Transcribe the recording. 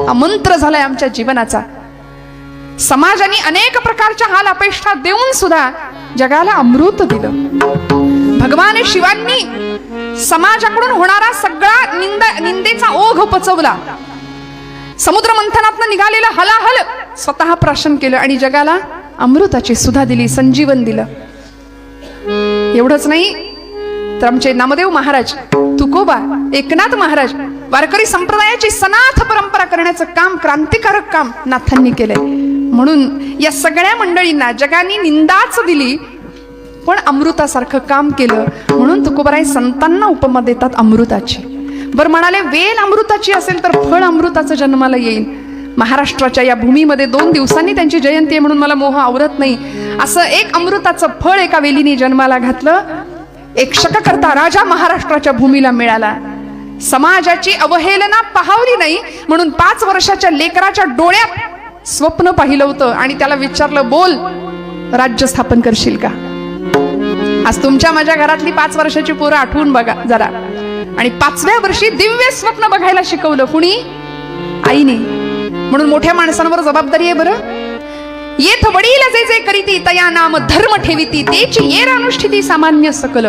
हा मंत्र झालाय आमच्या जीवनाचा। समाजाने अनेक प्रकारच्या हाल अपेक्षा देऊन सुद्धा जगाला अमृत दिलं। भगवान शिवांनी समाजाकडून होणारा सगळा निंदेचा ओघ पचवला। समुद्र मंथनातनं निघालेलं हलाहल स्वतः प्राशन केलं आणि जगाला अमृताची सुधा दिली, संजीवन दिलं। एवढंच नाही तर आमचे नामदेव महाराज, तुकोबा, एकनाथ महाराज वारकरी संप्रदायाची सनाथ परंपरा करण्याचं काम, क्रांतिकारक काम नाथांनी केलंय। म्हणून या सगळ्या मंडळींना जगाने निंदाच दिली पण अमृतासारखं काम केलं। म्हणून तुकोबाराय संतांना उपमा देतात अमृताची। बरं म्हणाले वेल अमृताची असेल तर फळ अमृताचं जन्माला येईल। महाराष्ट्राच्या या भूमीमध्ये 2 दिवसांनी त्यांची जयंती आहे म्हणून मला मोह आवरत नाही। असं एक अमृताचं फळ एका वेलीने जन्माला घातलं। एक शककर्ता राजा महाराष्ट्राच्या भूमीला मिळाला। समाजाची अवहेलना पाहावली नाही म्हणून 5 वर्षाच्या लेकराच्या डोळ्यात स्वप्न पाहिलं होतं आणि त्याला विचारलं, बोल राज्य स्थापन करशील का? आज तुमच्या माझ्या घरातली 5 वर्षाची पोरं आठवून बघा जरा। आणि 5व्या वर्षी दिव्य स्वप्न बघायला शिकवलं कुणी? आईने। म्हणून मोठ्या माणसांवर जबाबदारी आहे बरं। येथ वडील जे जे करीती तया नाम धर्म ठेविती तेची येर अनुष्ठिती सामान्य सकल।